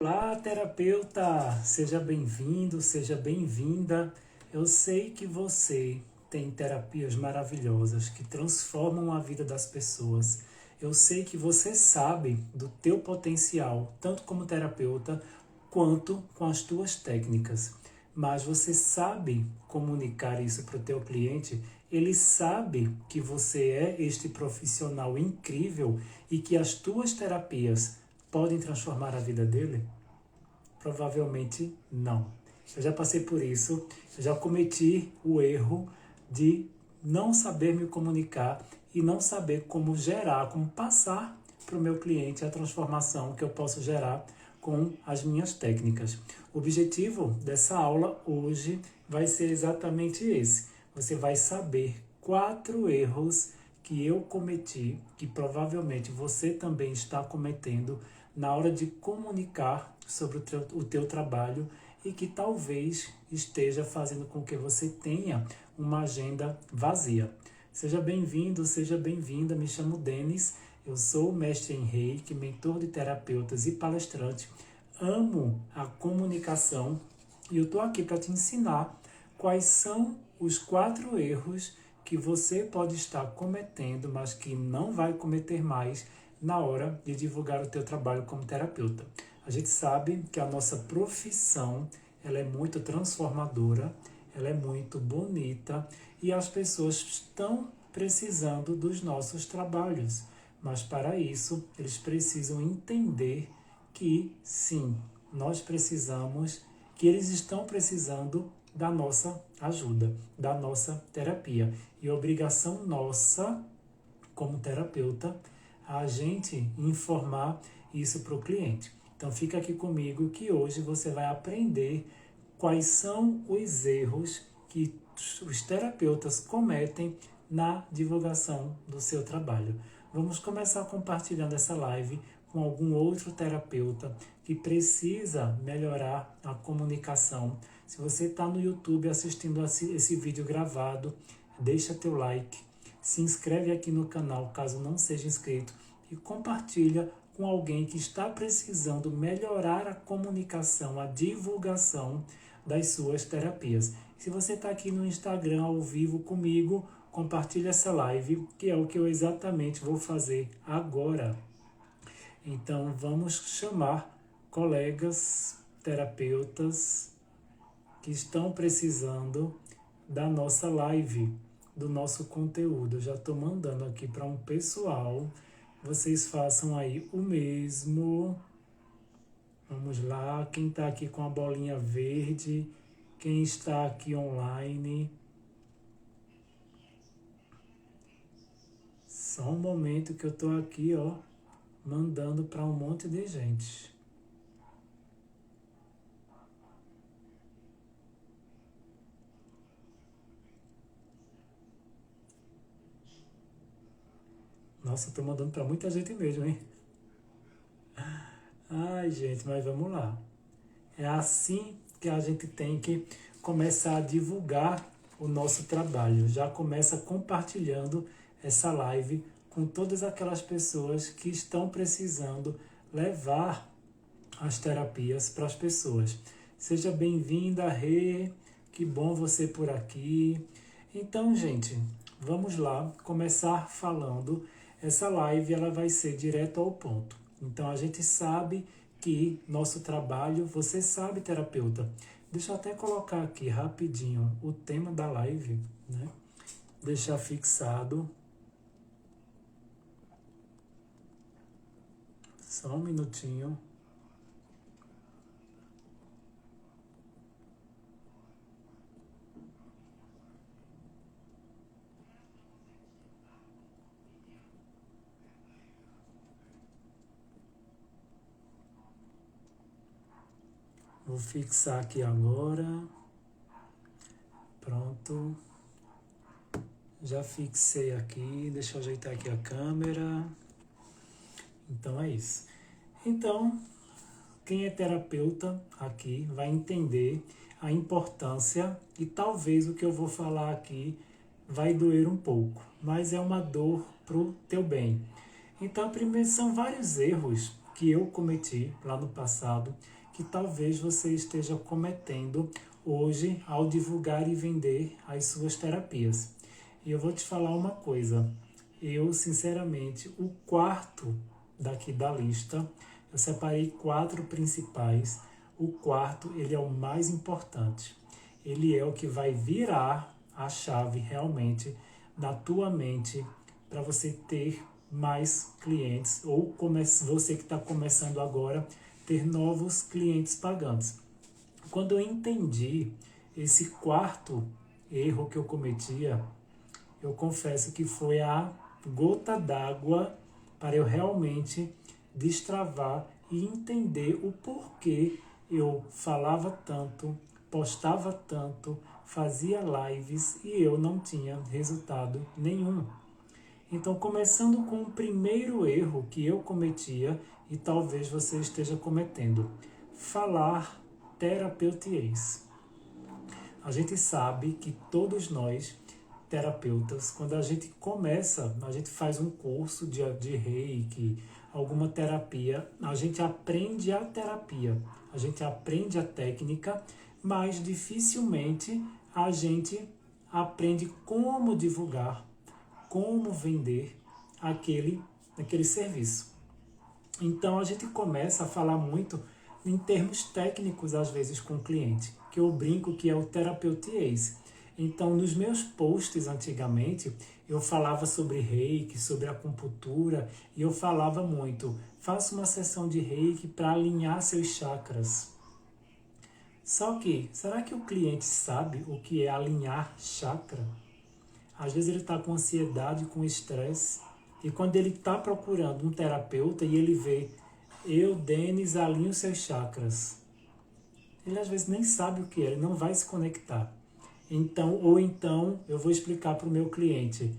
Olá, terapeuta! Seja bem-vindo, seja bem-vinda. Eu sei que você tem terapias maravilhosas que transformam a vida das pessoas. Eu sei que você sabe do teu potencial, tanto como terapeuta, quanto com as tuas técnicas. Mas você sabe comunicar isso para o teu cliente? Ele sabe que você é este profissional incrível e que as tuas terapias podem transformar a vida dele? Provavelmente não. Eu já passei por isso, eu já cometi o erro de não saber me comunicar e não saber como gerar, como passar para o meu cliente a transformação que eu posso gerar com as minhas técnicas. O objetivo dessa aula hoje vai ser exatamente esse. Você vai saber 4 erros que eu cometi, que provavelmente você também está cometendo na hora de comunicar sobre o teu trabalho e que talvez esteja fazendo com que você tenha uma agenda vazia. Seja bem-vindo, seja bem-vinda, me chamo Denis, eu sou mestre em Reiki, mentor de terapeutas e palestrante, amo a comunicação e eu estou aqui para te ensinar quais são os 4 erros que você pode estar cometendo, mas que não vai cometer mais na hora de divulgar o teu trabalho como terapeuta. A gente sabe que a nossa profissão ela é muito transformadora, ela é muito bonita e as pessoas estão precisando dos nossos trabalhos. Mas para isso, eles precisam entender que sim, nós precisamos, que eles estão precisando da nossa ajuda, da nossa terapia. E a obrigação nossa, como terapeuta, a gente informar isso para o cliente. Então fica aqui comigo que hoje você vai aprender quais são os erros que os terapeutas cometem na divulgação do seu trabalho. Vamos começar compartilhando essa live com algum outro terapeuta que precisa melhorar a comunicação. Se você está no YouTube assistindo esse vídeo gravado, deixa teu like, se inscreve aqui no canal caso não seja inscrito e compartilha com alguém que está precisando melhorar a comunicação, a divulgação das suas terapias. Se você está aqui no Instagram ao vivo comigo, compartilha essa live, que é o que eu exatamente vou fazer agora. Então vamos chamar colegas, terapeutas que estão precisando da nossa live, do nosso conteúdo. Eu já estou mandando aqui para um pessoal. Vocês façam aí o mesmo. Vamos lá. Quem está aqui com a bolinha verde? Quem está aqui online? Só um momento que eu estou aqui, ó, mandando para um monte de gente. Nossa, estou mandando para muita gente mesmo, hein? Ai, gente, mas vamos lá. É assim que a gente tem que começar a divulgar o nosso trabalho. Já começa compartilhando essa live com todas aquelas pessoas que estão precisando levar as terapias para as pessoas. Seja bem-vinda, Rê, que bom você por aqui. Então, gente, vamos lá começar falando. Essa live ela vai ser direto ao ponto. Então, a gente sabe que nosso trabalho, você sabe, terapeuta. Deixa eu até colocar aqui rapidinho o tema da live, né? Deixar fixado. Só um minutinho. Vou fixar aqui agora. Pronto. Já fixei aqui. Deixa eu ajeitar aqui a câmera. Então é isso. Então, quem é terapeuta aqui vai entender a importância e talvez o que eu vou falar aqui vai doer um pouco, mas é uma dor pro teu bem. Então, primeiro são vários erros que eu cometi lá no passado, que talvez você esteja cometendo hoje ao divulgar e vender as suas terapias. E eu vou te falar uma coisa, eu sinceramente, o quarto daqui da lista, eu separei 4 principais, o quarto ele é o mais importante, ele é o que vai virar a chave realmente na tua mente para você ter mais clientes ou você que está começando agora ter novos clientes pagantes. Quando eu entendi esse quarto erro que eu cometia, eu confesso que foi a gota d'água para eu realmente destravar e entender o porquê eu falava tanto, postava tanto, fazia lives e eu não tinha resultado nenhum. Então, começando com o primeiro erro que eu cometia e talvez você esteja cometendo, falar terapeutiês. A gente sabe que todos nós, terapeutas, quando a gente começa, a gente faz um curso de reiki, alguma terapia, a gente aprende a terapia, a gente aprende a técnica, mas dificilmente a gente aprende como divulgar, como vender aquele serviço. Então a gente começa a falar muito em termos técnicos, às vezes, com o cliente, que eu brinco que é o terapeutiês. Então, nos meus posts antigamente, eu falava sobre reiki, sobre acupuntura, e eu falava muito, faça uma sessão de reiki para alinhar seus chakras. Só que, será que o cliente sabe o que é alinhar chakra? Às vezes ele está com ansiedade, com estresse, e quando ele está procurando um terapeuta e ele vê, eu, Denis, alinho seus chakras, ele às vezes nem sabe o que é, ele não vai se conectar. Então eu vou explicar para o meu cliente,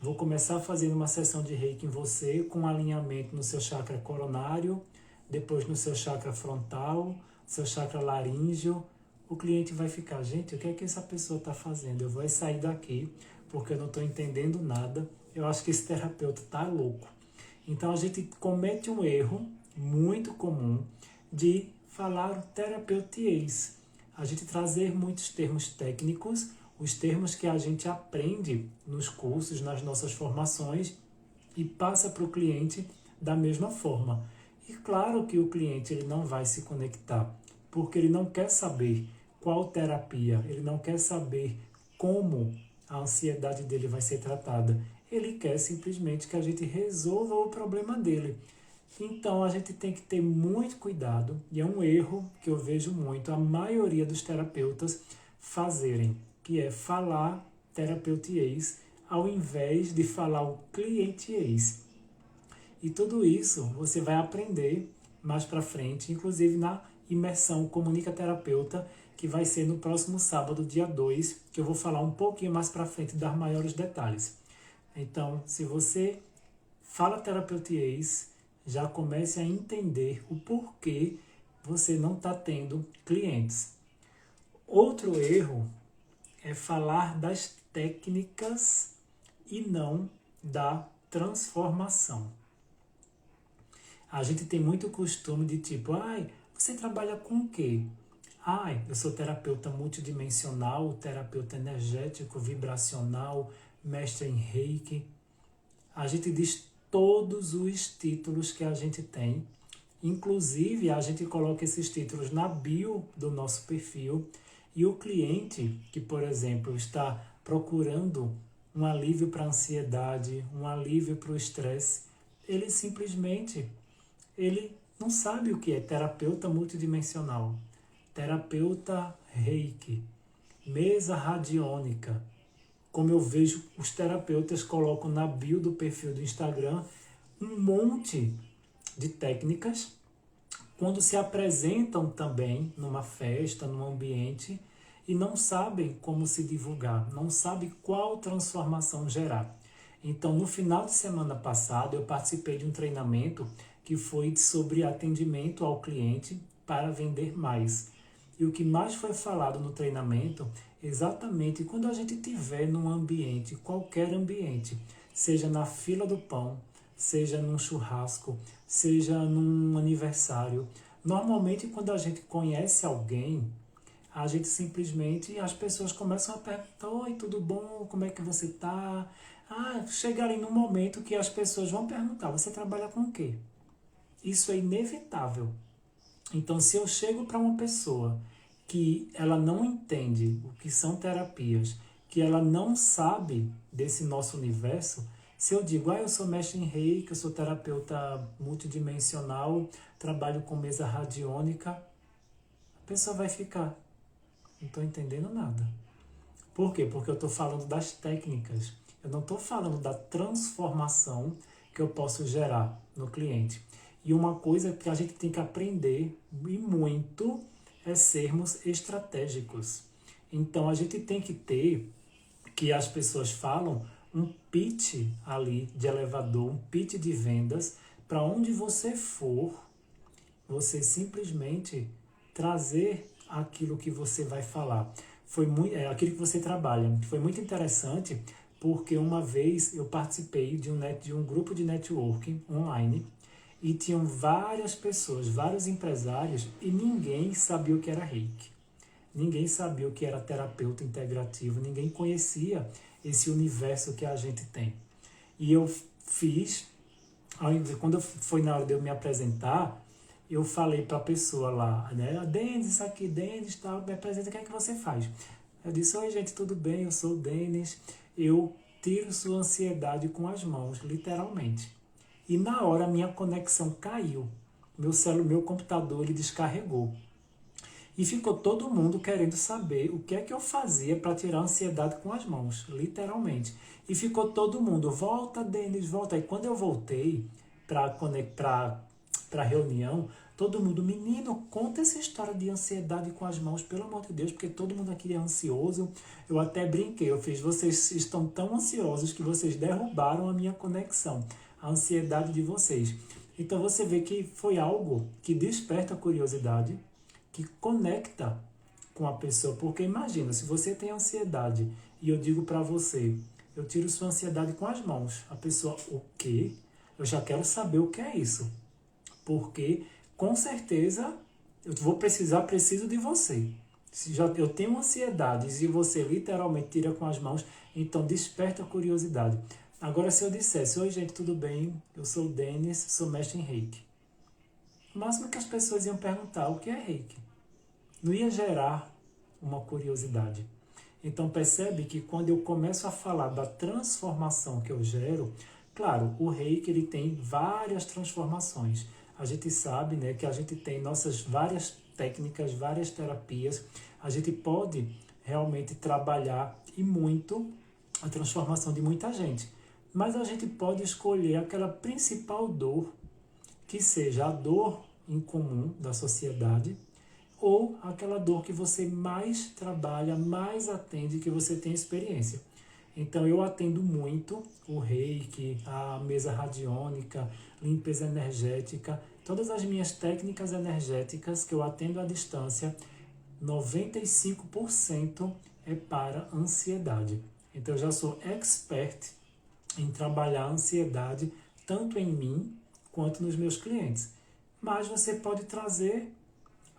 vou começar fazendo uma sessão de reiki em você, com alinhamento no seu chakra coronário, depois no seu chakra frontal, seu chakra laríngeo. O cliente vai ficar, gente, o que é que essa pessoa está fazendo? Eu vou sair daqui, porque eu não estou entendendo nada, eu acho que esse terapeuta está louco. Então a gente comete um erro muito comum de falar o terapeutiês. A gente trazer muitos termos técnicos, os termos que a gente aprende nos cursos, nas nossas formações, e passa para o cliente da mesma forma. E claro que o cliente ele não vai se conectar, porque ele não quer saber qual terapia, ele não quer saber como a ansiedade dele vai ser tratada. Ele quer simplesmente que a gente resolva o problema dele. Então a gente tem que ter muito cuidado, e é um erro que eu vejo muito a maioria dos terapeutas fazerem, que é falar terapeutiês ao invés de falar o clientiês. E tudo isso você vai aprender mais para frente, inclusive na imersão Comunica Terapeuta, que vai ser no próximo sábado, dia 2, que eu vou falar um pouquinho mais para frente e dar maiores detalhes. Então, se você fala terapeutiês, já comece a entender o porquê você não está tendo clientes. Outro erro é falar das técnicas e não da transformação. A gente tem muito costume de tipo, você trabalha com o quê? Eu sou terapeuta multidimensional, terapeuta energético, vibracional, mestre em reiki. A gente diz todos os títulos que a gente tem. Inclusive, a gente coloca esses títulos na bio do nosso perfil. E o cliente que, por exemplo, está procurando um alívio para a ansiedade, um alívio para o estresse, ele simplesmente não sabe o que é terapeuta multidimensional, terapeuta reiki, mesa radiônica. Como eu vejo, os terapeutas colocam na bio do perfil do Instagram um monte de técnicas, quando se apresentam também numa festa, num ambiente, e não sabem como se divulgar, não sabem qual transformação gerar. Então, no final de semana passado, eu participei de um treinamento que foi sobre atendimento ao cliente para vender mais. E o que mais foi falado no treinamento, exatamente quando a gente estiver num ambiente, qualquer ambiente, seja na fila do pão, seja num churrasco, seja num aniversário. Normalmente, quando a gente conhece alguém, a gente simplesmente, as pessoas começam a perguntar, oi, tudo bom? Como é que você tá? Chega ali num momento que as pessoas vão perguntar, você trabalha com o quê? Isso é inevitável. Então, se eu chego para uma pessoa que ela não entende o que são terapias, que ela não sabe desse nosso universo, se eu digo, eu sou mestre em Reiki, eu sou terapeuta multidimensional, trabalho com mesa radiônica, a pessoa vai ficar, não estou entendendo nada. Por quê? Porque eu estou falando das técnicas, eu não estou falando da transformação que eu posso gerar no cliente. E uma coisa que a gente tem que aprender, e muito, é sermos estratégicos. Então a gente tem que ter, que as pessoas falam, um pitch ali de elevador, um pitch de vendas, para onde você for, você simplesmente trazer aquilo que você vai falar. Aquilo que você trabalha. Foi muito interessante porque uma vez eu participei de um grupo de networking online e tinham várias pessoas, vários empresários e ninguém sabia o que era Reiki. Ninguém sabia o que era terapeuta integrativo, ninguém conhecia esse universo que a gente tem. E eu fiz, quando foi na hora de eu me apresentar, eu falei para a pessoa lá, né? Denis, isso aqui, Denis, tal, me apresenta, o que é que você faz? Eu disse, oi gente, tudo bem? Eu sou o Denis, eu tiro sua ansiedade com as mãos, literalmente. E na hora a minha conexão caiu, meu computador ele descarregou. E ficou todo mundo querendo saber o que é que eu fazia para tirar a ansiedade com as mãos, literalmente. E ficou todo mundo, volta, Denis, volta. E quando eu voltei para a reunião, todo mundo, menino, conta essa história de ansiedade com as mãos, pelo amor de Deus, porque todo mundo aqui é ansioso. Eu até brinquei, eu fiz, vocês estão tão ansiosos que vocês derrubaram a minha conexão, a ansiedade de vocês. Então você vê que foi algo que desperta a curiosidade, que conecta com a pessoa. Porque imagina, se você tem ansiedade e eu digo para você, eu tiro sua ansiedade com as mãos. A pessoa, o quê? Eu já quero saber o que é isso. Porque, com certeza, preciso de você. Se eu tenho ansiedade e você literalmente tira com as mãos, então desperta a curiosidade. Agora, se eu dissesse, oi gente, tudo bem? Eu sou o Denis, sou mestre em Reiki. O máximo que as pessoas iam perguntar, o que é Reiki? Não ia gerar uma curiosidade. Então percebe que quando eu começo a falar da transformação que eu gero, claro, o Reiki ele tem várias transformações. A gente sabe, né, que a gente tem nossas várias técnicas, várias terapias. A gente pode realmente trabalhar e muito a transformação de muita gente. Mas a gente pode escolher aquela principal dor, que seja a dor em comum da sociedade, ou aquela dor que você mais trabalha, mais atende, que você tem experiência. Então eu atendo muito o Reiki, a mesa radiônica, limpeza energética, todas as minhas técnicas energéticas que eu atendo à distância, 95% é para ansiedade. Então eu já sou expert em trabalhar a ansiedade tanto em mim quanto nos meus clientes. Mas você pode trazer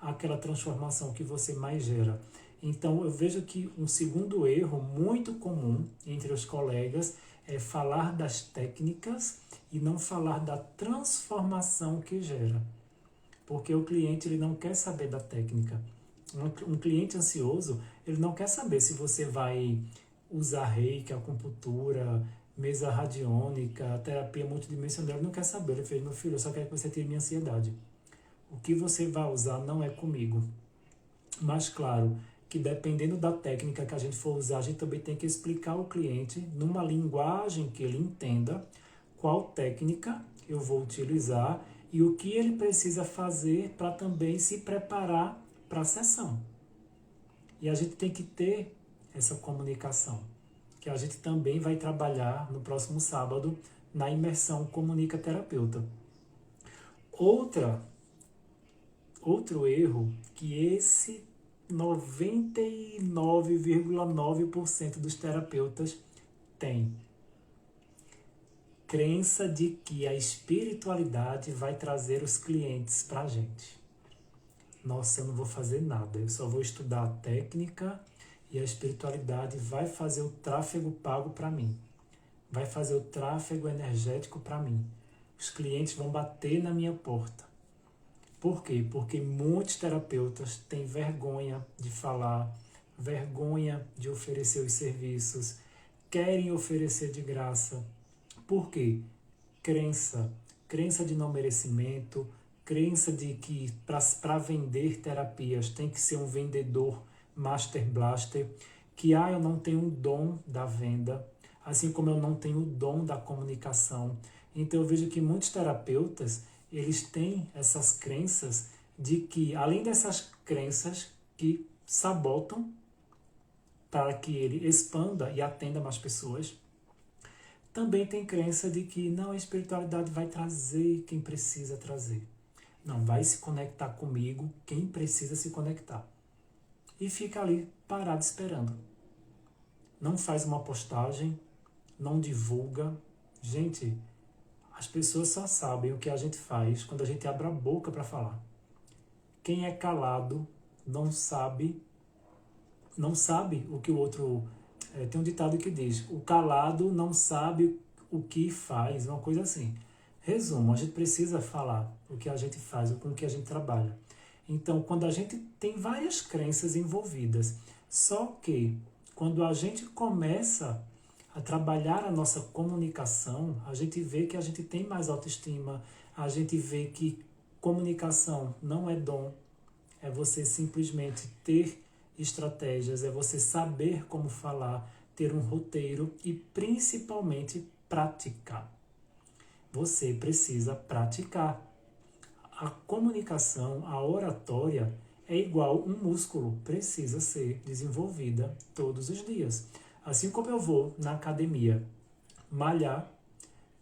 aquela transformação que você mais gera. Então eu vejo que um segundo erro muito comum entre os colegas é falar das técnicas e não falar da transformação que gera. Porque o cliente ele não quer saber da técnica. Um cliente ansioso, ele não quer saber se você vai usar reiki, acupuntura, mesa radiônica, terapia multidimensional, ele não quer saber. Ele fez, meu filho, eu só quero que você tire minha ansiedade. O que você vai usar não é comigo. Mas claro, que dependendo da técnica que a gente for usar, a gente também tem que explicar ao cliente, numa linguagem que ele entenda, qual técnica eu vou utilizar e o que ele precisa fazer para também se preparar para a sessão. E a gente tem que ter essa comunicação, que a gente também vai trabalhar no próximo sábado na imersão Comunica Terapeuta. Outro erro que esse 99,9% dos terapeutas tem. crença de que a espiritualidade vai trazer os clientes para a gente. Nossa, eu não vou fazer nada, eu só vou estudar a técnica e a espiritualidade vai fazer o tráfego pago para mim. Vai fazer o tráfego energético para mim. Os clientes vão bater na minha porta. Por quê? Porque muitos terapeutas têm vergonha de falar, vergonha de oferecer os serviços, querem oferecer de graça. Por quê? Crença de não merecimento, crença de que para vender terapias tem que ser um vendedor Master Blaster, que eu não tenho o dom da venda, assim como eu não tenho o dom da comunicação. Então eu vejo que muitos terapeutas, eles têm essas crenças de que, além dessas crenças que sabotam para que ele expanda e atenda mais pessoas, também tem crença de que não, a espiritualidade vai trazer quem precisa trazer. Não, vai se conectar comigo quem precisa se conectar. E fica ali parado esperando. Não faz uma postagem, não divulga. Gente, as pessoas só sabem o que a gente faz quando a gente abre a boca para falar. Quem é calado não sabe o que o outro... tem um ditado que diz, o calado não sabe o que faz, uma coisa assim. Resumo, a gente precisa falar o que a gente faz, com o que a gente trabalha. Então, quando a gente tem várias crenças envolvidas, só que quando a gente começa a trabalhar a nossa comunicação, a gente vê que a gente tem mais autoestima, a gente vê que comunicação não é dom, é você simplesmente ter estratégias, é você saber como falar, ter um roteiro e principalmente praticar. Você precisa praticar. A comunicação, a oratória é igual um músculo, precisa ser desenvolvida todos os dias. Assim como eu vou na academia malhar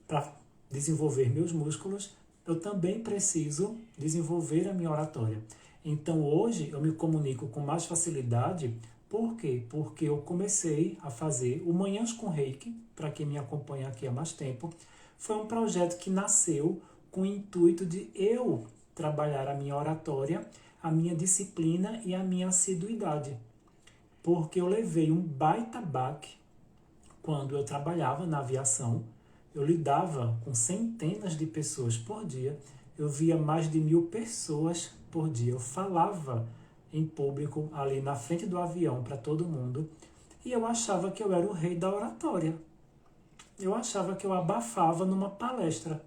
para desenvolver meus músculos, eu também preciso desenvolver a minha oratória. Então hoje eu me comunico com mais facilidade. Por quê? Porque eu comecei a fazer o Manhãs com Reiki, para quem me acompanha aqui há mais tempo. Foi um projeto que nasceu com o intuito de eu trabalhar a minha oratória, a minha disciplina e a minha assiduidade. Porque eu levei um baita baque quando eu trabalhava na aviação. Eu lidava com centenas de pessoas por dia. Eu via mais de 1000 pessoas por dia. Eu falava em público, ali na frente do avião, para todo mundo. E eu achava que eu era o rei da oratória. Eu achava que eu abafava numa palestra.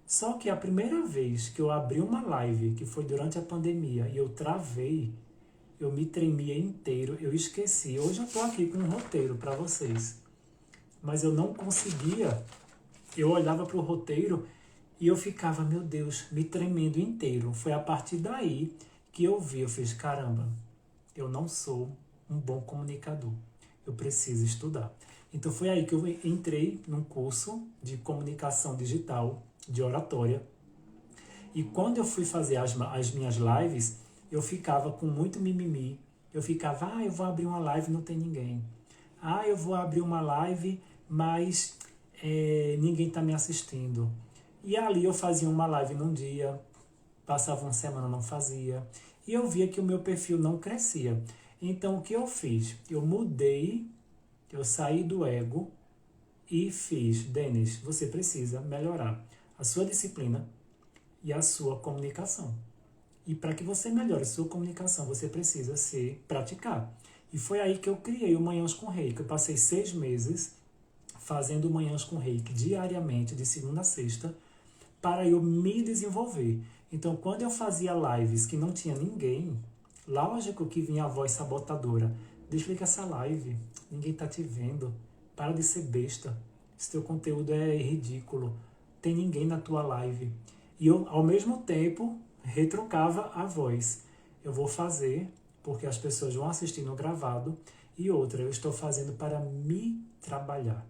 Só que a primeira vez que eu abri uma live, que foi durante a pandemia, e eu travei, eu me tremia inteiro, eu esqueci. Hoje eu estou aqui com um roteiro para vocês. Mas eu não conseguia. Eu olhava para o roteiro e eu ficava, meu Deus, me tremendo inteiro. Foi a partir daí que eu fiz, caramba, eu não sou um bom comunicador. Eu preciso estudar. Então foi aí que eu entrei num curso de comunicação digital, de oratória. E quando eu fui fazer as minhas lives, eu ficava com muito mimimi. Eu ficava, eu vou abrir uma live e não tem ninguém. Eu vou abrir uma live, mas ninguém está me assistindo. E ali eu fazia uma live num dia, passava uma semana, não fazia. E eu via que o meu perfil não crescia. Então o que eu fiz? Eu mudei, eu saí do ego e fiz, Denis, você precisa melhorar a sua disciplina e a sua comunicação. E para que você melhore a sua comunicação, você precisa praticar. E foi aí que eu criei o Manhãs com Reiki. Eu passei 6 meses fazendo Manhãs com Reiki diariamente, de segunda a sexta, para eu me desenvolver. Então, quando eu fazia lives que não tinha ninguém, lógico que vinha a voz sabotadora. Desliga essa live, ninguém está te vendo, para de ser besta, esse teu conteúdo é ridículo, tem ninguém na tua live. E eu, ao mesmo tempo, retrucava a voz. Eu vou fazer porque as pessoas vão assistir no gravado, e outra, eu estou fazendo para me trabalhar.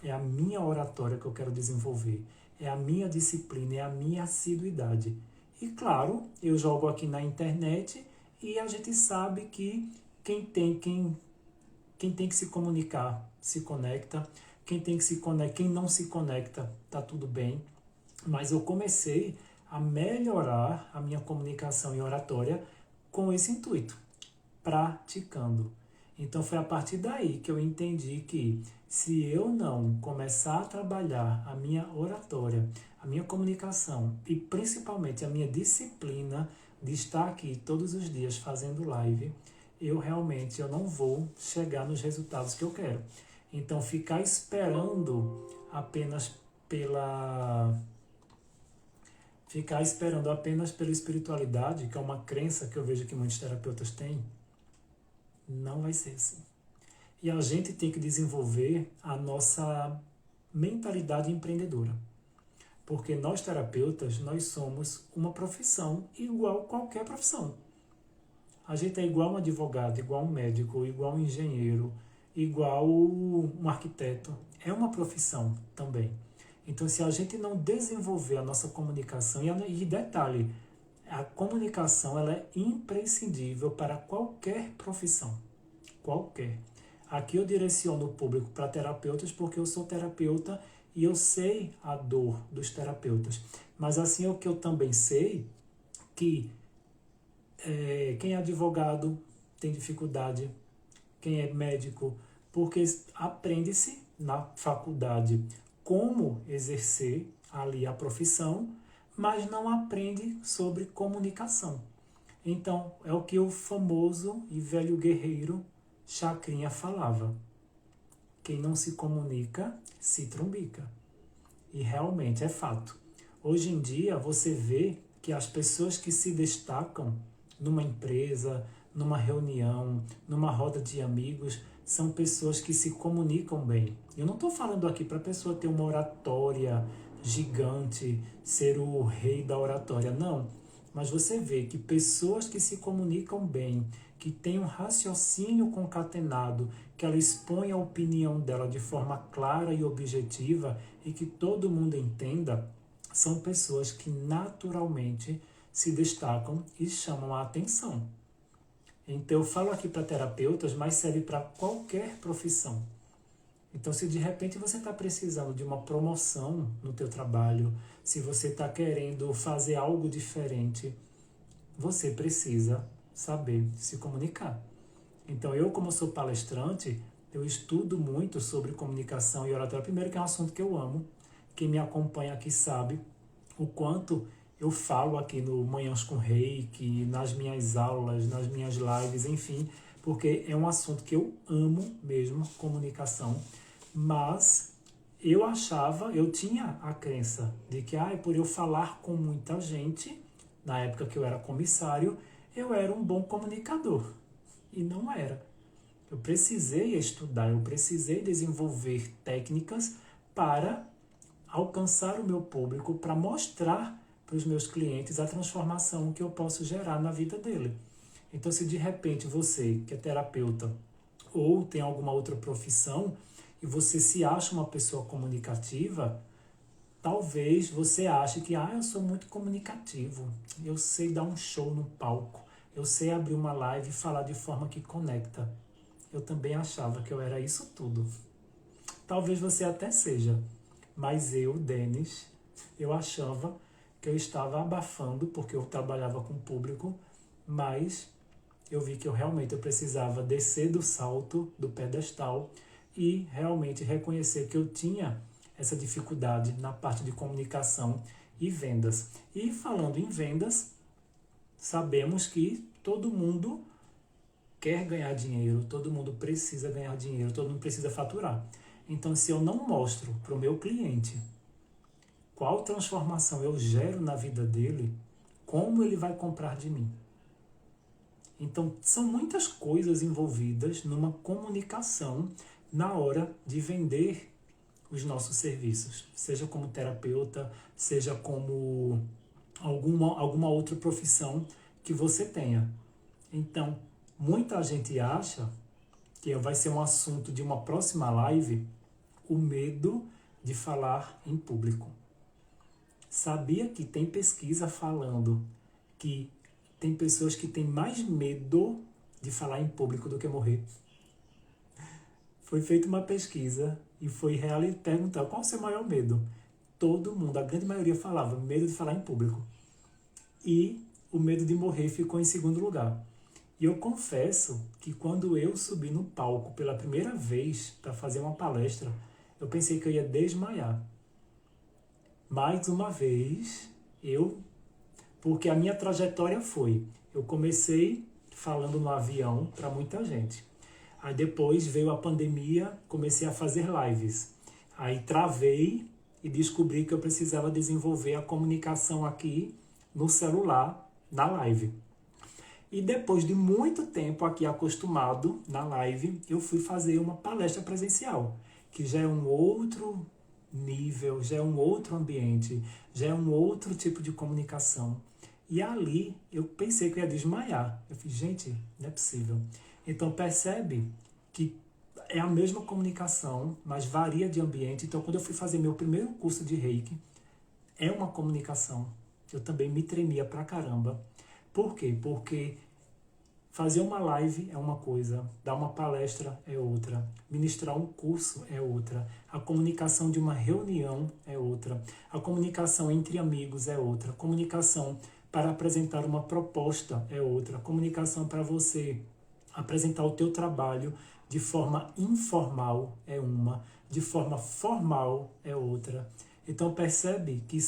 É a minha oratória que eu quero desenvolver, é a minha disciplina, é a minha assiduidade. E claro, eu jogo aqui na internet e a gente sabe que quem tem que se comunicar, se conecta. quem tem que se conectar, quem não se conecta, tá tudo bem. Mas eu comecei a melhorar a minha comunicação e oratória com esse intuito, praticando. Então foi a partir daí que eu entendi que se eu não começar a trabalhar a minha oratória, a minha comunicação e principalmente a minha disciplina de estar aqui todos os dias fazendo live, eu não vou chegar nos resultados que eu quero. Então ficar esperando apenas pela espiritualidade, que é uma crença que eu vejo que muitos terapeutas têm, não vai ser assim. E a gente tem que desenvolver a nossa mentalidade empreendedora. Porque nós terapeutas, nós somos uma profissão igual a qualquer profissão. A gente é igual um advogado, igual um médico, igual um engenheiro, igual um arquiteto. É uma profissão também. Então, se a gente não desenvolver a nossa comunicação, e detalhe, a comunicação ela é imprescindível para qualquer profissão. Qualquer. Aqui eu direciono o público para terapeutas porque eu sou terapeuta e eu sei a dor dos terapeutas. Mas assim é o que eu também sei que quem é advogado tem dificuldade, quem é médico, porque aprende-se na faculdade como exercer ali a profissão, mas não aprende sobre comunicação. Então, é o que o famoso e velho guerreiro Chacrinha falava. Quem não se comunica, se trumbica. E realmente é fato. Hoje em dia, você vê que as pessoas que se destacam numa empresa, numa reunião, numa roda de amigos, são pessoas que se comunicam bem. Eu não estou falando aqui para a pessoa ter uma oratória gigante, ser o rei da oratória, não. Mas você vê que pessoas que se comunicam bem, que têm um raciocínio concatenado, que ela expõe a opinião dela de forma clara e objetiva e que todo mundo entenda, são pessoas que naturalmente se destacam e chamam a atenção. Então eu falo aqui para terapeutas, mas serve para qualquer profissão. Então se de repente você está precisando de uma promoção no teu trabalho, se você está querendo fazer algo diferente, você precisa saber se comunicar. Então eu, como sou palestrante, eu estudo muito sobre comunicação e oratória. Primeiro que é um assunto que eu amo, quem me acompanha aqui sabe o quanto eu falo aqui no Manhãs com Reiki, nas minhas aulas, nas minhas lives, enfim, porque é um assunto que eu amo mesmo, comunicação, mas eu tinha a crença de que por eu falar com muita gente, na época que eu era comissário, eu era um bom comunicador. E não era. Eu precisei estudar, eu precisei desenvolver técnicas para alcançar o meu público, para mostrar para os meus clientes a transformação que eu posso gerar na vida dele. Então, se de repente você, que é terapeuta, ou tem alguma outra profissão, e você se acha uma pessoa comunicativa, talvez você ache que eu sou muito comunicativo, eu sei dar um show no palco, eu sei abrir uma live e falar de forma que conecta. Eu também achava que eu era isso tudo. Talvez você até seja, mas eu, Denis, eu achava que eu estava abafando porque eu trabalhava com o público, mas eu vi que eu precisava descer do salto, do pedestal e realmente reconhecer que eu tinha essa dificuldade na parte de comunicação e vendas. E falando em vendas, sabemos que todo mundo quer ganhar dinheiro, todo mundo precisa ganhar dinheiro, todo mundo precisa faturar. Então, se eu não mostro para o meu cliente qual transformação eu gero na vida dele, como ele vai comprar de mim? Então, são muitas coisas envolvidas numa comunicação na hora de vender os nossos serviços, seja como terapeuta, seja como alguma outra profissão que você tenha. Então, muita gente acha que vai ser um assunto de uma próxima live, o medo de falar em público. Sabia que tem pesquisa falando que tem pessoas que têm mais medo de falar em público do que morrer? Foi feita uma pesquisa e foi perguntar qual o seu maior medo. Todo mundo, a grande maioria falava medo de falar em público. E o medo de morrer ficou em segundo lugar. E eu confesso que quando eu subi no palco pela primeira vez para fazer uma palestra, eu pensei que eu ia desmaiar. Mais uma vez, porque a minha trajetória foi, eu comecei falando no avião para muita gente. Aí depois veio a pandemia, comecei a fazer lives. Aí travei e descobri que eu precisava desenvolver a comunicação aqui no celular, na live. E depois de muito tempo aqui acostumado na live, eu fui fazer uma palestra presencial, que já é um outro nível, já é um outro ambiente, já é um outro tipo de comunicação. E ali eu pensei que eu ia desmaiar. Eu falei, gente, não é possível. Então percebe que é a mesma comunicação, mas varia de ambiente. Então quando eu fui fazer meu primeiro curso de Reiki, é uma comunicação. Eu também me tremia pra caramba. Por quê? Porque fazer uma live é uma coisa, dar uma palestra é outra, ministrar um curso é outra, a comunicação de uma reunião é outra, a comunicação entre amigos é outra, a comunicação para apresentar uma proposta é outra, a comunicação para você apresentar o teu trabalho de forma informal é uma, de forma formal é outra. Então percebe que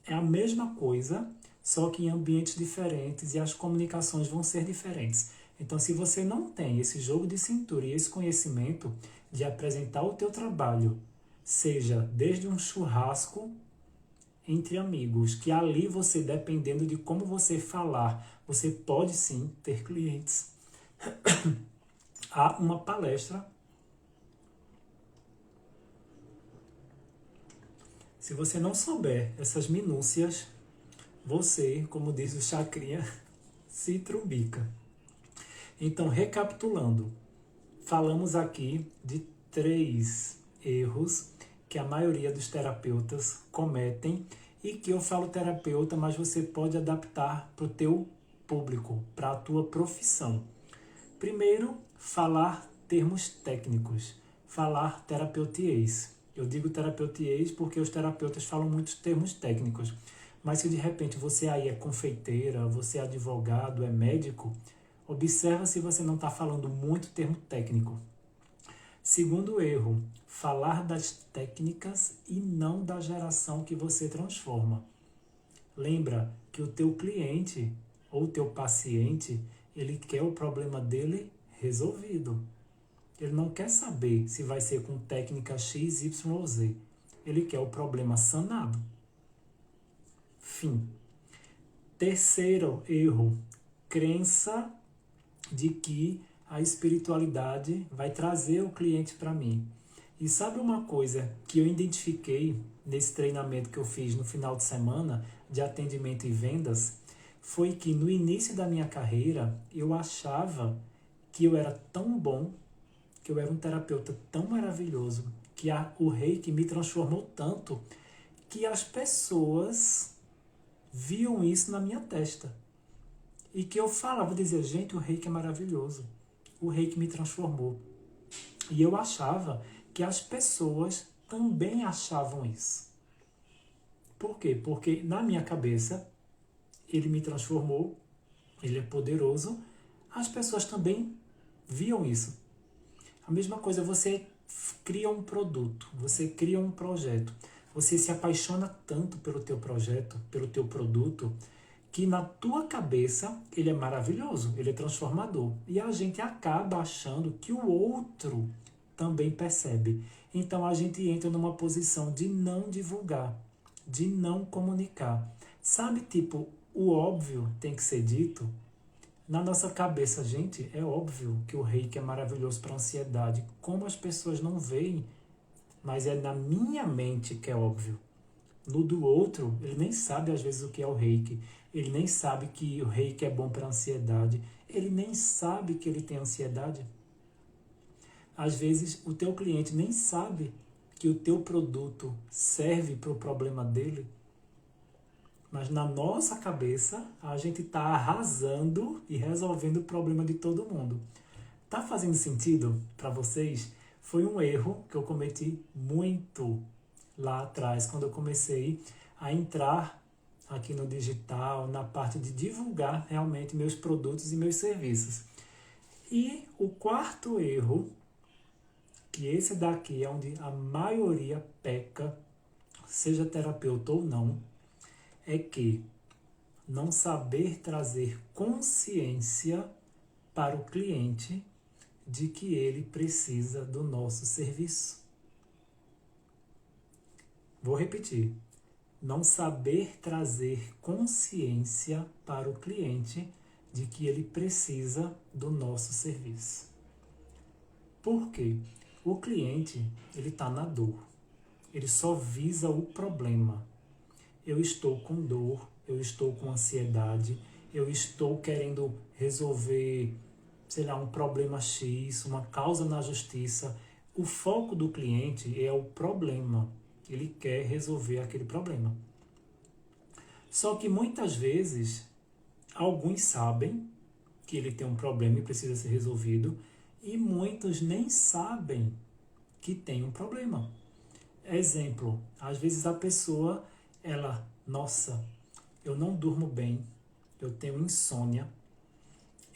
é a mesma coisa, só que em ambientes diferentes e as comunicações vão ser diferentes. Então, se você não tem esse jogo de cintura e esse conhecimento de apresentar o teu trabalho, seja desde um churrasco entre amigos, que ali você, dependendo de como você falar, você pode sim ter clientes. Há uma palestra. Se você não souber essas minúcias, você, como diz o Chacrinha, se trumbica. Então, recapitulando, falamos aqui de 3 erros que a maioria dos terapeutas cometem e que eu falo terapeuta, mas você pode adaptar para o teu público, para a tua profissão. Primeiro, falar termos técnicos, falar terapeutiês. Eu digo terapeutiês porque os terapeutas falam muitos termos técnicos. Mas se de repente você aí é confeiteira, você é advogado, é médico, observa se você não está falando muito termo técnico. Segundo erro, falar das técnicas e não da geração que você transforma. Lembra que o teu cliente ou o teu paciente, ele quer o problema dele resolvido. Ele não quer saber se vai ser com técnica X, Y ou Z. Ele quer o problema sanado. Fim. Terceiro erro, crença de que a espiritualidade vai trazer o cliente para mim. E sabe uma coisa que eu identifiquei nesse treinamento que eu fiz no final de semana de atendimento e vendas? Foi que no início da minha carreira eu achava que eu era tão bom, que eu era um terapeuta tão maravilhoso, que o Reiki me transformou tanto que as pessoas viam isso na minha testa. E que eu falava, dizia, gente, o Reiki é maravilhoso. O Reiki me transformou. E eu achava que as pessoas também achavam isso. Por quê? Porque na minha cabeça, ele me transformou, ele é poderoso, as pessoas também viam isso. A mesma coisa, você cria um produto, você cria um projeto, você se apaixona tanto pelo teu projeto, pelo teu produto, que na tua cabeça ele é maravilhoso, ele é transformador. E a gente acaba achando que o outro também percebe. Então a gente entra numa posição de não divulgar, de não comunicar. Sabe, tipo, o óbvio tem que ser dito? Na nossa cabeça, gente, é óbvio que o Reiki é maravilhoso para a ansiedade. Como as pessoas não veem, mas é na minha mente que é óbvio. No do outro, ele nem sabe às vezes o que é o Reiki. Ele nem sabe que o Reiki é bom para a ansiedade. Ele nem sabe que ele tem ansiedade. Às vezes, o teu cliente nem sabe que o teu produto serve para o problema dele. Mas na nossa cabeça, a gente está arrasando e resolvendo o problema de todo mundo. Tá fazendo sentido para vocês? Foi um erro que eu cometi muito lá atrás, quando eu comecei a entrar aqui no digital, na parte de divulgar realmente meus produtos e meus serviços. E o quarto erro, que esse daqui é onde a maioria peca, seja terapeuta ou não, é que não saber trazer consciência para o cliente de que ele precisa do nosso serviço. Vou repetir. Não saber trazer consciência para o cliente de que ele precisa do nosso serviço. Por quê? O cliente, ele está na dor. Ele só visa o problema. Eu estou com dor, eu estou com ansiedade, eu estou querendo resolver, sei lá, um problema X, uma causa na justiça. O foco do cliente é o problema. Ele quer resolver aquele problema. Só que muitas vezes, alguns sabem que ele tem um problema e precisa ser resolvido, e muitos nem sabem que tem um problema. Exemplo, às vezes a pessoa, nossa, eu não durmo bem, eu tenho insônia,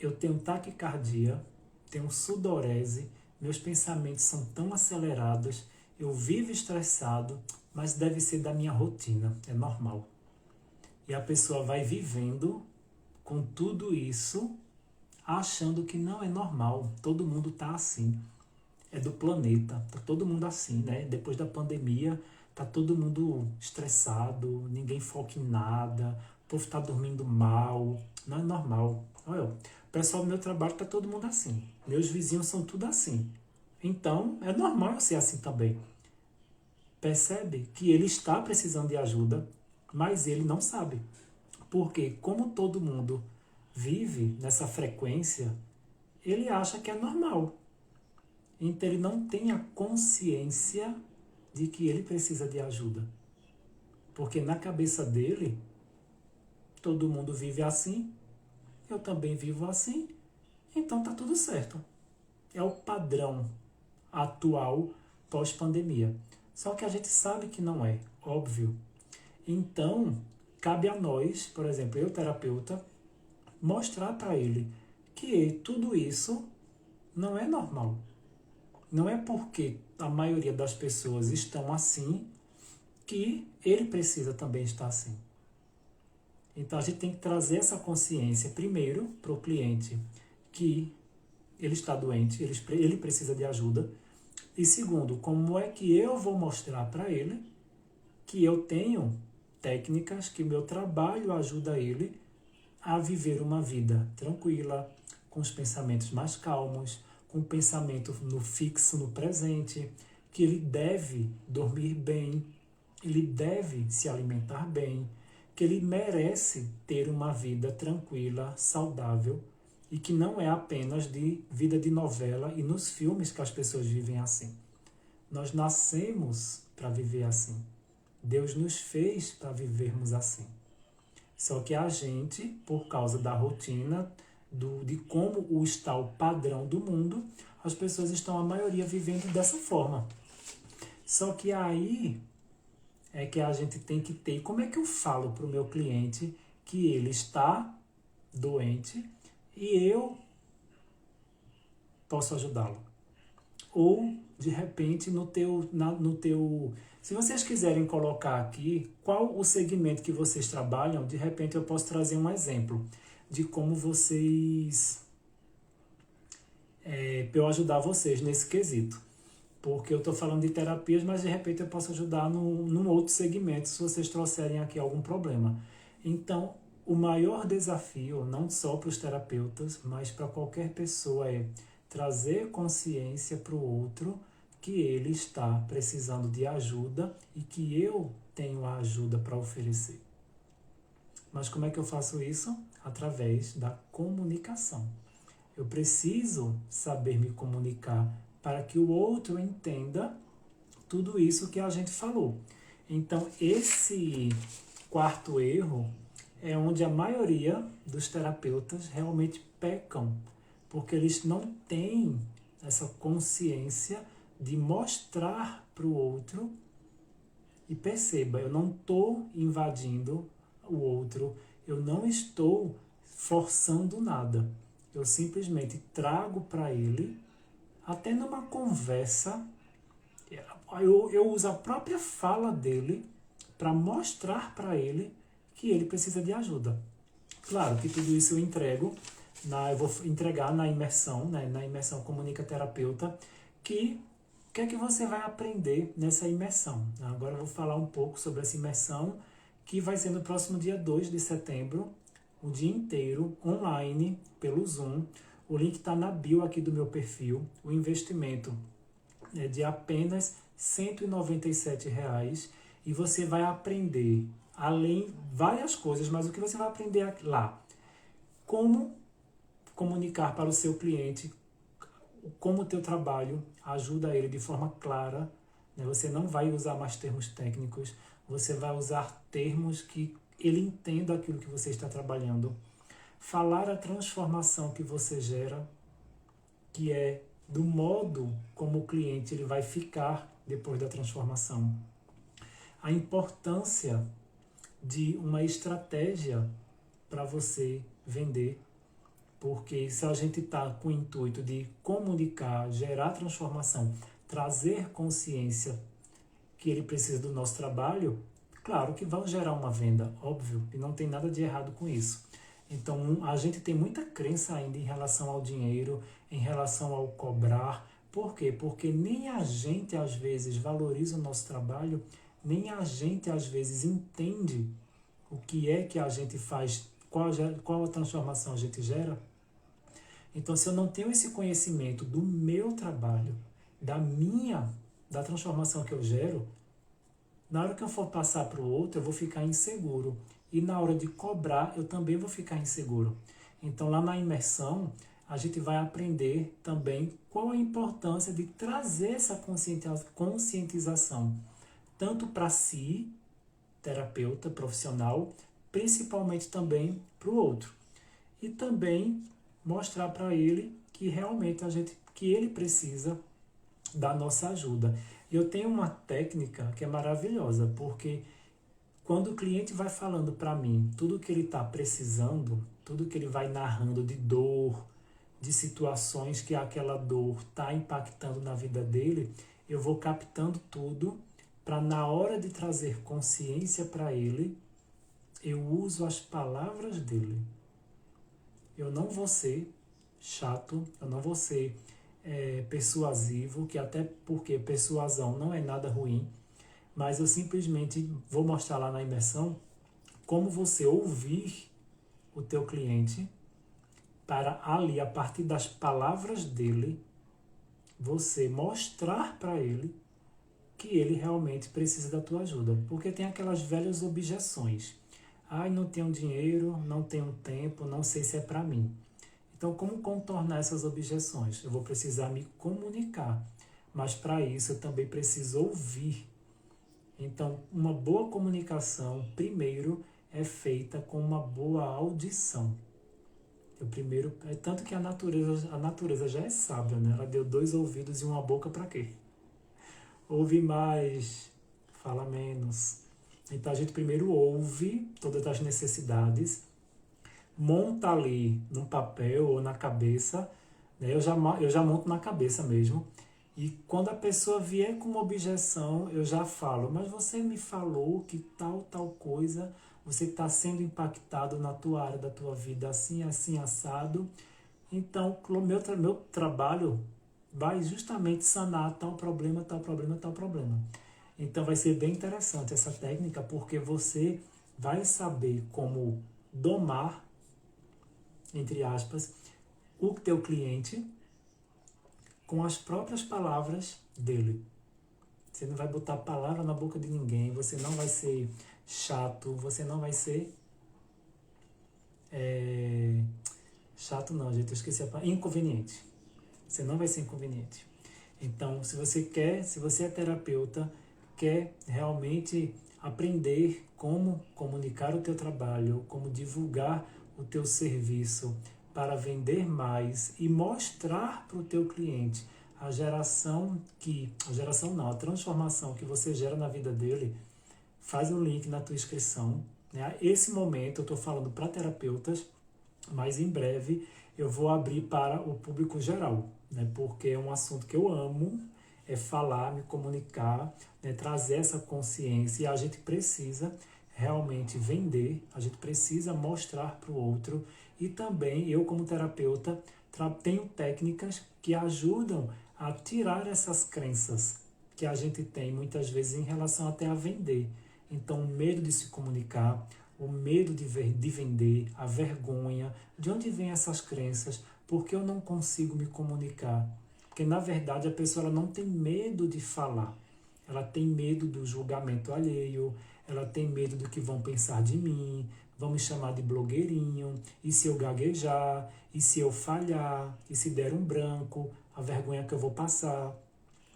eu tenho taquicardia, tenho sudorese, meus pensamentos são tão acelerados, eu vivo estressado, mas deve ser da minha rotina, é normal. E a pessoa vai vivendo com tudo isso, achando que não é normal, todo mundo está assim. É do planeta, está todo mundo assim, né? Depois da pandemia, está todo mundo estressado, ninguém foca em nada, o povo está dormindo mal, não é normal. Olha, o pessoal do meu trabalho está todo mundo assim, meus vizinhos são tudo assim. Então, é normal eu ser assim também. Percebe que ele está precisando de ajuda, mas ele não sabe. Porque como todo mundo vive nessa frequência, ele acha que é normal. Então ele não tem a consciência de que ele precisa de ajuda. Porque na cabeça dele, todo mundo vive assim, eu também vivo assim, então tá tudo certo. É o padrão atual pós-pandemia. Só que a gente sabe que não é, óbvio. Então, cabe a nós, por exemplo, eu terapeuta, mostrar para ele que tudo isso não é normal. Não é porque a maioria das pessoas estão assim que ele precisa também estar assim. Então a gente tem que trazer essa consciência primeiro para o cliente que ele está doente, ele precisa de ajuda. E segundo, como é que eu vou mostrar para ele que eu tenho técnicas, que o meu trabalho ajuda ele a viver uma vida tranquila, com os pensamentos mais calmos, com o pensamento no fixo, no presente, que ele deve dormir bem, ele deve se alimentar bem, que ele merece ter uma vida tranquila, saudável, e que não é apenas de vida de novela e nos filmes que as pessoas vivem assim. Nós nascemos para viver assim. Deus nos fez para vivermos assim. Só que a gente, por causa da rotina, de como está o padrão do mundo, as pessoas estão, a maioria, vivendo dessa forma. Só que aí é que a gente tem que ter. Como é que eu falo para o meu cliente que ele está doente e eu posso ajudá-lo? Ou, de repente, no teu... Se vocês quiserem colocar aqui qual o segmento que vocês trabalham, de repente eu posso trazer um exemplo de como vocês... para eu ajudar vocês nesse quesito. Porque eu estou falando de terapias, mas de repente eu posso ajudar num outro segmento, se vocês trouxerem aqui algum problema. Então, o maior desafio, não só para os terapeutas, mas para qualquer pessoa, é trazer consciência para o outro que ele está precisando de ajuda e que eu tenho a ajuda para oferecer. Mas como é que eu faço isso? Através da comunicação. Eu preciso saber me comunicar para que o outro entenda tudo isso que a gente falou. Então, esse quarto erro é onde a maioria dos terapeutas realmente pecam, porque eles não têm essa consciência de mostrar para o outro. E perceba, eu não estou invadindo o outro, eu não estou forçando nada. Eu simplesmente trago para ele, até numa conversa, eu uso a própria fala dele para mostrar para ele que ele precisa de ajuda. Claro que tudo isso eu entrego, eu vou entregar na imersão, né, na imersão Comunica Terapeuta, que o que é que você vai aprender nessa imersão? Agora eu vou falar um pouco sobre essa imersão, que vai ser no próximo dia 2 de setembro, o dia inteiro, online, pelo Zoom. O link está na bio aqui do meu perfil. O investimento é de apenas R$ 197 e você vai aprender, além várias coisas, mas o que você vai aprender lá? Como comunicar para o seu cliente, como o teu trabalho ajuda ele de forma clara, né? Você não vai usar mais termos técnicos, você vai usar termos que ele entenda aquilo que você está trabalhando. Falar a transformação que você gera, que é do modo como o cliente ele vai ficar depois da transformação. A importância de uma estratégia para você vender, porque se a gente está com o intuito de comunicar, gerar transformação, trazer consciência que ele precisa do nosso trabalho, claro que vão gerar uma venda, óbvio, e não tem nada de errado com isso. Então, a gente tem muita crença ainda em relação ao dinheiro, em relação ao cobrar. Por quê? Porque nem a gente, às vezes, valoriza o nosso trabalho, nem a gente, às vezes, entende o que é que a gente faz, qual a transformação a gente gera. Então, se eu não tenho esse conhecimento do meu trabalho, da transformação que eu gero, na hora que eu for passar para o outro, eu vou ficar inseguro. E na hora de cobrar, eu também vou ficar inseguro. Então, lá na imersão, a gente vai aprender também qual a importância de trazer essa conscientização, tanto para si, terapeuta, profissional, principalmente também para o outro. E também mostrar para ele que realmente que ele precisa da nossa ajuda. Eu tenho uma técnica que é maravilhosa, porque quando o cliente vai falando para mim tudo que ele está precisando, tudo que ele vai narrando de dor, de situações que aquela dor está impactando na vida dele, eu vou captando tudo para, na hora de trazer consciência para ele, eu uso as palavras dele. Eu não vou ser chato, eu não vou ser persuasivo, que até porque persuasão não é nada ruim, mas eu simplesmente vou mostrar lá na imersão como você ouvir o teu cliente para ali, a partir das palavras dele, você mostrar para ele que ele realmente precisa da tua ajuda. Porque tem aquelas velhas objeções. Ai, não tenho dinheiro, não tenho tempo, não sei se é para mim. Então, como contornar essas objeções? Eu vou precisar me comunicar, mas para isso eu também preciso ouvir. Então, uma boa comunicação, primeiro, é feita com uma boa audição. Tanto que a natureza já é sábia, né? Ela deu 2 ouvidos e uma boca para quê? Ouve mais, fala menos. Então, a gente primeiro ouve todas as necessidades, monta ali num papel ou na cabeça, né? Eu já monto na cabeça mesmo. E quando a pessoa vier com uma objeção, eu já falo, mas você me falou que tal coisa, você está sendo impactado na tua área da tua vida assim, assim, assado. Então, meu trabalho vai justamente sanar tal problema, tal problema, tal problema. Então, vai ser bem interessante essa técnica, porque você vai saber como domar, entre aspas, o teu cliente com as próprias palavras dele. Você não vai botar palavra na boca de ninguém, você não vai ser chato, você não vai ser... chato não, gente, eu esqueci a palavra. Inconveniente. Você não vai ser inconveniente. Então, se você é terapeuta, quer realmente aprender como comunicar o teu trabalho, como divulgar o teu serviço para vender mais e mostrar para o teu cliente a transformação que você gera na vida dele, faz o link na tua inscrição. Né? Esse momento eu estou falando para terapeutas, mas em breve eu vou abrir para o público geral, né? Porque é um assunto que eu amo, é falar, me comunicar, né? Trazer essa consciência, e a gente precisa realmente vender, a gente precisa mostrar para o outro, e também eu como terapeuta tenho técnicas que ajudam a tirar essas crenças que a gente tem muitas vezes em relação até a vender. Então, o medo de se comunicar, o medo de vender, a vergonha, de onde vêm essas crenças? Porque eu não consigo me comunicar? Porque, na verdade, a pessoa ela não tem medo de falar. Ela tem medo do julgamento alheio, ela tem medo do que vão pensar de mim, vão me chamar de blogueirinho, e se eu gaguejar, e se eu falhar, e se der um branco, a vergonha que eu vou passar.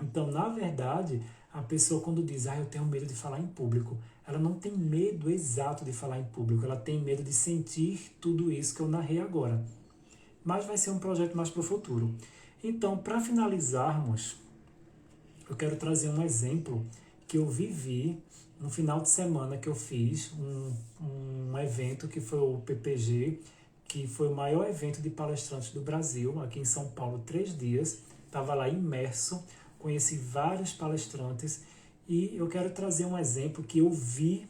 Então, na verdade, a pessoa quando diz, eu tenho medo de falar em público, ela não tem medo exato de falar em público, ela tem medo de sentir tudo isso que eu narrei agora. Mas vai ser um projeto mais para o futuro. Então, para finalizarmos, eu quero trazer um exemplo que eu vivi no final de semana que eu fiz um evento que foi o PPG, que foi o maior evento de palestrantes do Brasil, aqui em São Paulo, 3 dias. Estava lá imerso, conheci vários palestrantes, e eu quero trazer um exemplo que eu vi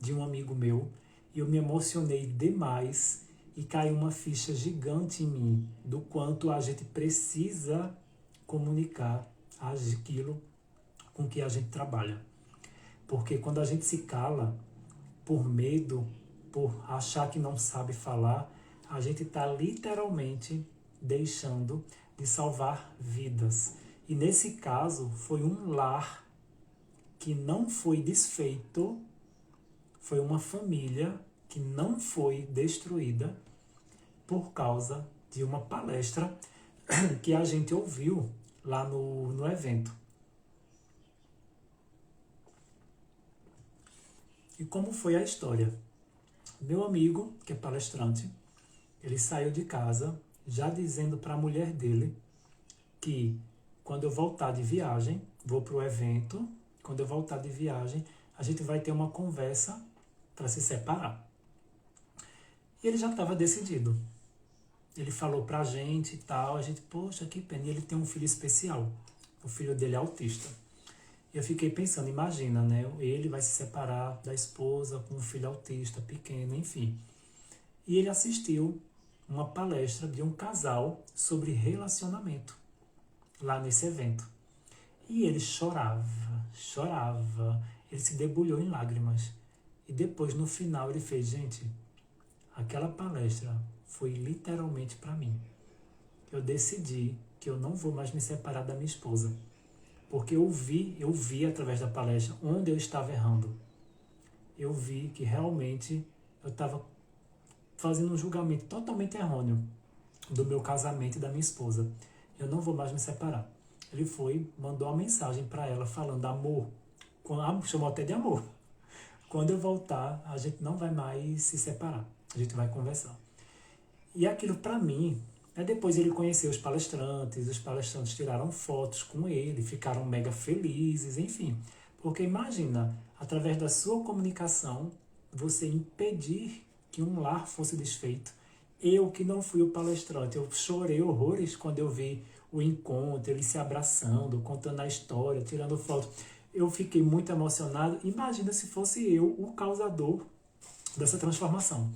de um amigo meu, e eu me emocionei demais, e caiu uma ficha gigante em mim, do quanto a gente precisa comunicar aquilo com que a gente trabalha. Porque quando a gente se cala por medo, por achar que não sabe falar, a gente está literalmente deixando de salvar vidas. E nesse caso, foi um lar que não foi desfeito, foi uma família que não foi destruída por causa de uma palestra que a gente ouviu lá no evento. E como foi a história? Meu amigo, que é palestrante, ele saiu de casa já dizendo para a mulher dele que quando eu voltar de viagem, vou para o evento, quando eu voltar de viagem, a gente vai ter uma conversa para se separar. E ele já estava decidido. Ele falou pra gente e tal, a gente, poxa, que pena. E ele tem um filho especial, o filho dele é autista. E eu fiquei pensando, imagina, né? Ele vai se separar da esposa com um filho autista, pequeno, enfim. E ele assistiu uma palestra de um casal sobre relacionamento, lá nesse evento. E ele chorava, ele se debulhou em lágrimas. E depois, no final, ele fez, gente, aquela palestra foi literalmente para mim. Eu decidi que eu não vou mais me separar da minha esposa. Porque eu vi através da palestra onde eu estava errando. Eu vi que realmente eu estava fazendo um julgamento totalmente errôneo do meu casamento e da minha esposa. Eu não vou mais me separar. Ele foi, mandou uma mensagem para ela falando, amor, chamou até de amor. Quando eu voltar, a gente não vai mais se separar. A gente vai conversar. E aquilo para mim, depois ele conheceu os palestrantes tiraram fotos com ele, ficaram mega felizes, enfim. Porque imagina, através da sua comunicação, você impedir que um lar fosse desfeito. Eu que não fui o palestrante, eu chorei horrores quando eu vi o encontro, eles se abraçando, contando a história, tirando fotos. Eu fiquei muito emocionado. Imagina se fosse eu o causador dessa transformação.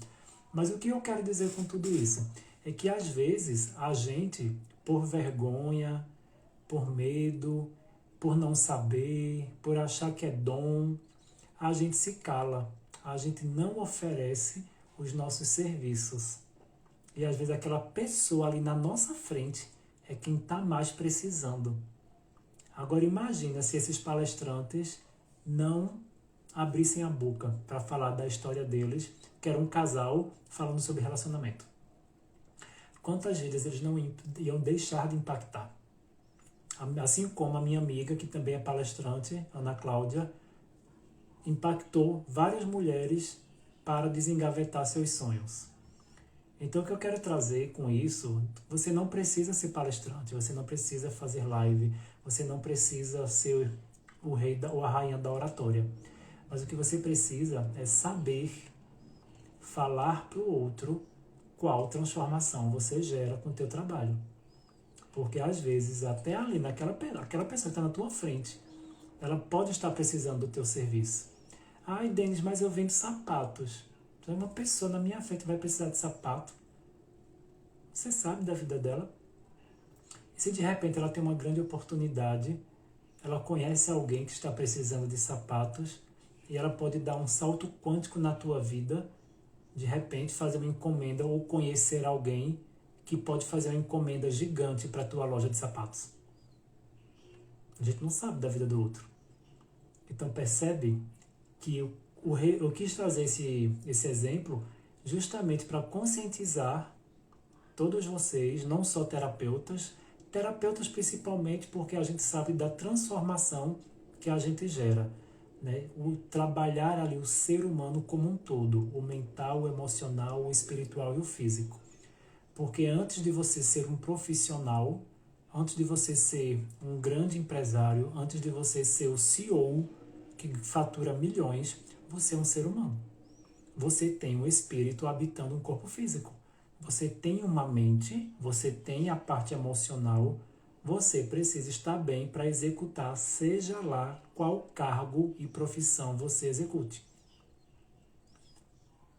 Mas o que eu quero dizer com tudo isso? É que às vezes a gente, por vergonha, por medo, por não saber, por achar que é dom, a gente se cala, a gente não oferece os nossos serviços. E às vezes aquela pessoa ali na nossa frente é quem está mais precisando. Agora imagina se esses palestrantes não abrissem a boca para falar da história deles, que era um casal falando sobre relacionamento. Quantas vidas eles não iam deixar de impactar? Assim como a minha amiga, que também é palestrante, Ana Cláudia, impactou várias mulheres para desengavetar seus sonhos. Então, o que eu quero trazer com isso, você não precisa ser palestrante, você não precisa fazer live, você não precisa ser o rei ou a rainha da oratória. Mas o que você precisa é saber falar para o outro qual transformação você gera com o teu trabalho. Porque às vezes, até ali, aquela pessoa que está na tua frente, ela pode estar precisando do teu serviço. Ai, Denis, mas eu vendo sapatos. Então, uma pessoa na minha frente vai precisar de sapato. Você sabe da vida dela. E se de repente ela tem uma grande oportunidade, ela conhece alguém que está precisando de sapatos e ela pode dar um salto quântico na tua vida, de repente fazer uma encomenda ou conhecer alguém que pode fazer uma encomenda gigante para a tua loja de sapatos. A gente não sabe da vida do outro. Então percebe que eu quis trazer esse exemplo justamente para conscientizar todos vocês, não só terapeutas principalmente porque a gente sabe da transformação que a gente gera. Né? O trabalhar ali o ser humano como um todo, o mental, o emocional, o espiritual e o físico. Porque antes de você ser um profissional, antes de você ser um grande empresário, antes de você ser o CEO que fatura milhões, você é um ser humano. Você tem um espírito habitando um corpo físico. Você tem uma mente, você tem a parte emocional, você precisa estar bem para executar, seja lá qual cargo e profissão você execute.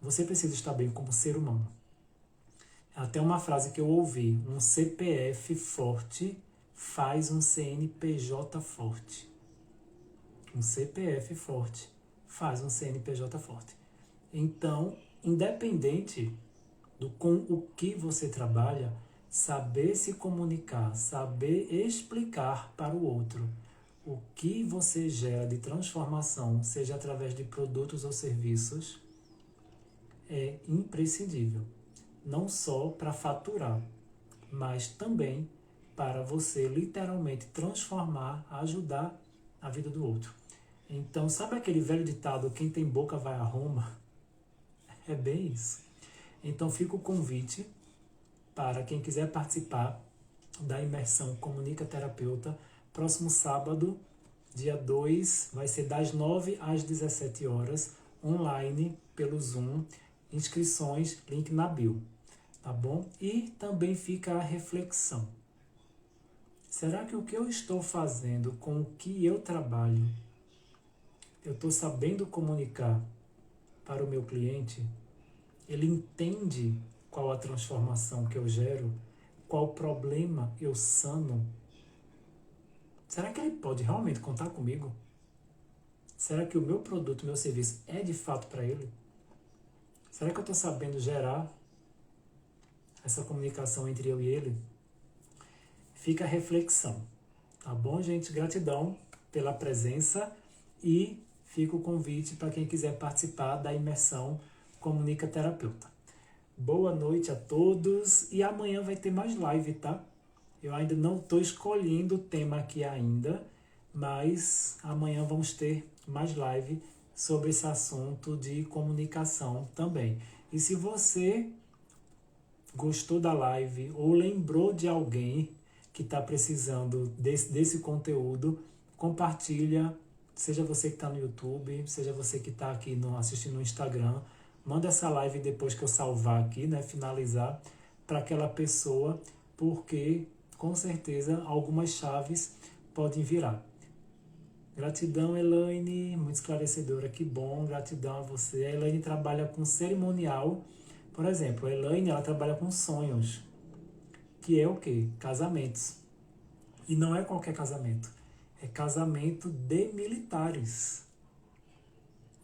Você precisa estar bem como ser humano. Até uma frase que eu ouvi, um CPF forte faz um CNPJ forte. Um CPF forte faz um CNPJ forte. Então, independente com o que você trabalha, saber se comunicar, saber explicar para o outro o que você gera de transformação, seja através de produtos ou serviços, é imprescindível. Não só para faturar, mas também para você literalmente transformar, ajudar a vida do outro. Então, sabe aquele velho ditado, quem tem boca vai a Roma? É bem isso. Então fica o convite para quem quiser participar da imersão Comunica Terapeuta, próximo sábado, dia 2, vai ser das 9 às 17 horas, online, pelo Zoom, inscrições, link na bio, tá bom? E também fica a reflexão. Será que o que eu estou fazendo com o que eu trabalho, eu estou sabendo comunicar para o meu cliente? Ele entende qual a transformação que eu gero, qual problema eu sano. Será que ele pode realmente contar comigo? Será que o meu produto, o meu serviço é de fato para ele? Será que eu estou sabendo gerar essa comunicação entre eu e ele? Fica a reflexão. Tá bom, gente? Gratidão pela presença e fica o convite para quem quiser participar da imersão Comunica Terapeuta. Boa noite a todos e amanhã vai ter mais live, tá? Eu ainda não estou escolhendo o tema aqui ainda, mas amanhã vamos ter mais live sobre esse assunto de comunicação também. E se você gostou da live ou lembrou de alguém que está precisando desse conteúdo, compartilha, seja você que está no YouTube, seja você que está aqui assistindo no Instagram, manda essa live depois que eu salvar aqui, né, finalizar, para aquela pessoa, porque com certeza algumas chaves podem virar. Gratidão, Elaine, muito esclarecedora, que bom, gratidão a você. A Elaine trabalha com cerimonial, por exemplo, a Elaine ela trabalha com sonhos, que é o quê? Casamentos. E não é qualquer casamento, é casamento de militares.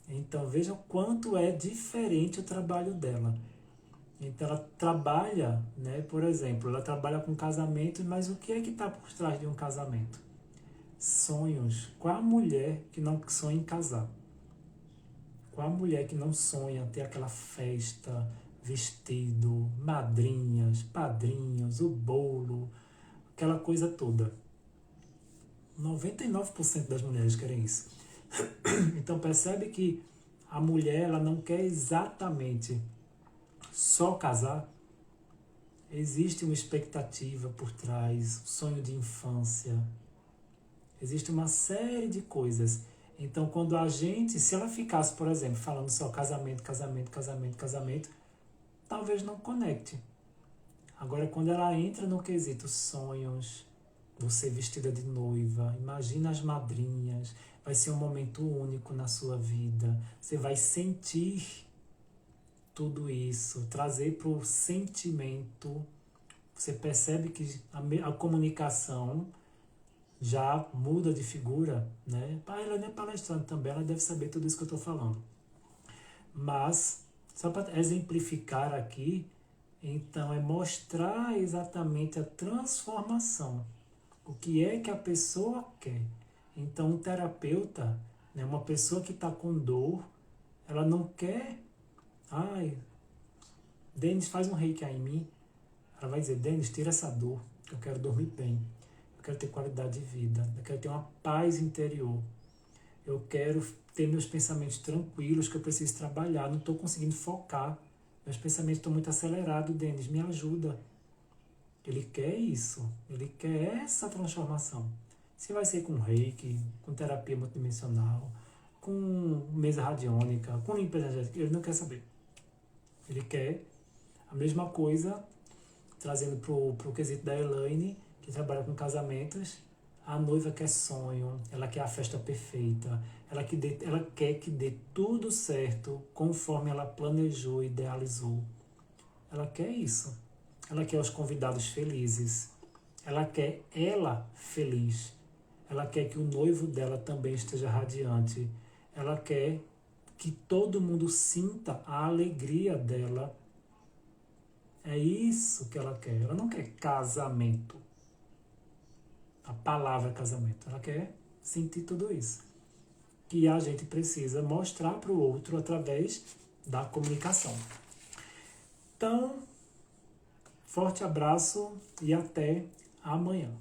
Então veja o quanto é diferente o trabalho dela. Então ela trabalha, né, por exemplo, ela trabalha com casamento, mas o que é que está por trás de um casamento? Sonhos. Qual a mulher que não sonha em casar? Qual a mulher que não sonha ter aquela festa, vestido, madrinhas, padrinhos, o bolo, aquela coisa toda? 99% das mulheres querem isso. Então percebe que a mulher ela não quer exatamente só casar, Existe uma expectativa por trás, sonho de infância. Existe uma série de coisas. Então, quando a gente, se ela ficasse, por exemplo, falando só casamento, casamento, casamento, casamento, talvez não conecte. Agora, quando ela entra no quesito sonhos, você vestida de noiva, imagina as madrinhas, vai ser um momento único na sua vida. Você vai sentir tudo isso, trazer para o sentimento. Você percebe que a comunicação já muda de figura, né? Ela não é palestrante também, ela deve saber tudo isso que eu estou falando. Mas, só para exemplificar aqui, então é mostrar exatamente a transformação. O que é que a pessoa quer. Então, um terapeuta, né, uma pessoa que está com dor, ela não quer, ai, Denis, faz um reiki aí em mim. Ela vai dizer, Denis, tira essa dor, eu quero dormir bem, eu quero ter qualidade de vida, eu quero ter uma paz interior, eu quero ter meus pensamentos tranquilos, que eu preciso trabalhar, não estou conseguindo focar, meus pensamentos estão muito acelerados, Denis, me ajuda. Ele quer isso, ele quer essa transformação. Se vai ser com reiki, com terapia multidimensional, com mesa radiônica, com limpeza energética, ele não quer saber. Ele quer a mesma coisa, trazendo para o quesito da Elaine, que trabalha com casamentos. A noiva quer sonho, ela quer a festa perfeita, ela quer que dê tudo certo conforme ela planejou e idealizou. Ela quer isso. Ela quer os convidados felizes. Ela quer ela feliz. Ela quer que o noivo dela também esteja radiante. Ela quer que todo mundo sinta a alegria dela. É isso que ela quer. Ela não quer casamento. A palavra casamento. Ela quer sentir tudo isso. Que a gente precisa mostrar para o outro através da comunicação. Então, forte abraço e até amanhã.